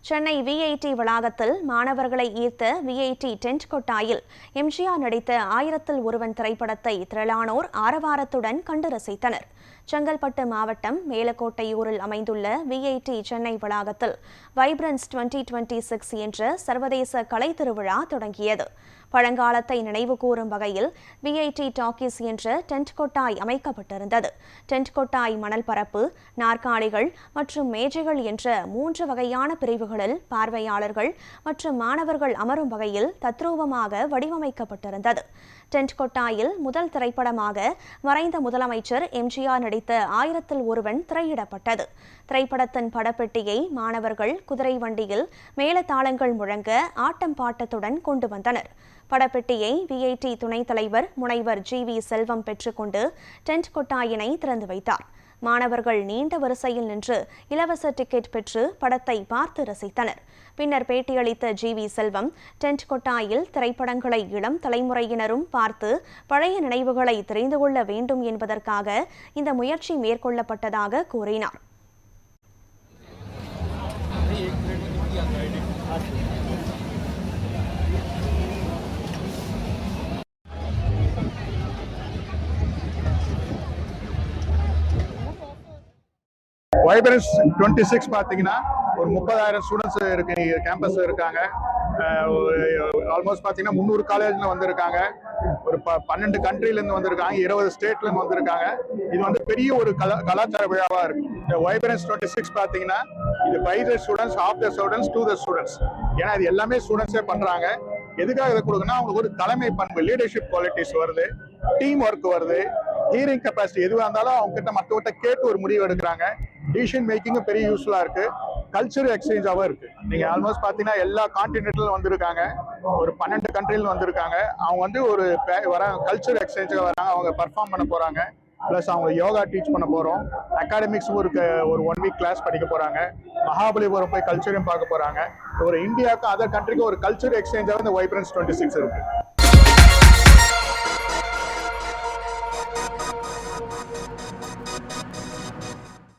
Chennai VIT வளாகத்தில் மாணவர்களை ஈர்த்த விஐடி டென்ட் கொட்டாயில் எம்ஜிஆர் நடித்த 1000ல் ஒருவன் திரைப்படத்தை திரளானோர் ஆரவாரத்துடன் கண்டு ரசித்தனர். செங்கல்பட்டு மாவட்டம் மேலக்கோட்டையூரில் அமைந்துள்ள விஐடி சென்னை வளாகத்தில் வைப்ரன்ஸ் 2026 என்ற சர்வதேச கலை திருவிழா தொடங்கியது. பழங்காலத்தை நினைவு கூறும் வகையில் விஐடி டாக்கீஸ் என்ற டென்ட் கொட்டாய் அமைக்கப்பட்டிருந்தது. டென்ட் கொட்டாய் மணல் பரப்பு, நாற்காலிகள் மற்றும் மேஜைகள் என்ற 3 வகையான பிரிவுகளில் பார்வையாளர்கள் மற்றும் மாணவர்கள் அமரும் வகையில் தத்ரூபமாக வடிவமைக்கப்பட்டிருந்தது. டென்ட் கொட்டாயில் முதல் திரைப்படமாக மறைந்த முதலமைச்சர் எம்ஜிஆர் நடித்த 1000ல் ஒருவன் திரையிடப்பட்டது. திரைப்படத்தின் படப்பெட்டியை மாணவர்கள் குதிரை வண்டியில் மேளதாளங்கள் முழங்க ஆட்டம் பாட்டத்துடன் கொண்டு வந்தனர். படப்பெட்டியை விஐடி துணைத் தலைவர் முனைவர் ஜி.வி. செல்வம் பெற்றுக்கொண்டு டென்ட் கொட்டாயினை திறந்து வைத்தார். மாணவர்கள் நீண்ட வரிசையில் நின்று இலவச டிக்கெட் பெற்று படத்தை பார்த்து ரசித்தனர். பின்னர் பேட்டியளித்த ஜி.வி. செல்வம், டென்ட் கொட்டாயில் திரைப்படங்களை இளம் தலைமுறையினரும் பார்த்து பழைய நினைவுகளை தெரிந்து கொள்ள வேண்டும் என்பதற்காக இந்த முயற்சி மேற்கொள்ளப்பட்டதாக கூறினார். வைப்ரன்ஸ் 26 பார்த்தீங்கன்னா ஒரு 30,000 ஸ்டூடெண்ட்ஸ் இருக்கு கேம்பஸ் இருக்காங்க. ஆல்மோஸ்ட் பார்த்தீங்கன்னா 300 காலேஜ்ல வந்திருக்காங்க. ஒரு 12 கண்ட்ரிலேருந்து வந்திருக்காங்க, 20 ஸ்டேட்லேருந்து வந்திருக்காங்க. இது வந்து பெரிய ஒரு கலாச்சார விழாவா இருக்கு. இந்த வைப்ரன்ஸ் 26 பார்த்தீங்கன்னா இது by the students, of the students, to the students. ஏன்னா இது எல்லாமே ஸ்டூடெண்ட்ஸே பண்றாங்க. எதுக்காக இதை கொடுக்குன்னா அவங்களுக்கு ஒரு தலைமை பண்பு, லீடர்ஷிப் குவாலிட்டிஸ் வருது, டீம் ஒர்க் வருது, ஹியரிங் கெப்பாசிட்டி எதுவாக இருந்தாலும் அவங்க கிட்ட மற்றவர்கிட்ட கேட்டு ஒரு முடிவு எடுக்கிறாங்க. டிசிஷன் மேக்கிங்கும் பெரிய யூஸ்ஃபுல்லா இருக்கு. கல்ச்சர் எக்ஸ்சேஞ்சாகவும் இருக்கு. நீங்க ஆல்மோஸ்ட் பாத்தீங்கன்னா எல்லா கான்டினென்ட்ல வந்திருக்காங்க, ஒரு 12 கண்ட்ரில வந்திருக்காங்க. அவங்க வந்து ஒரு கல்ச்சர் எக்ஸ்சேஞ்சாக வராங்க. அவங்க பர்ஃபார்ம் பண்ண போறாங்க. பிளஸ் அவங்க யோகா டீச் பண்ண போறோம். அகாடமிக்ஸ் ஒரு 1 வீக் கிளாஸ் படிக்க போறாங்க. மகாபலிபுரம் போய் கல்ச்சரையும் பார்க்க போறாங்க. ஒரு இந்தியாவுக்கு அதர் கண்ட்ரிக்கு ஒரு கல்ச்சர் எக்ஸ்சேஞ்சாக இந்த வைப்ரன்ஸ் 26 இருக்கு.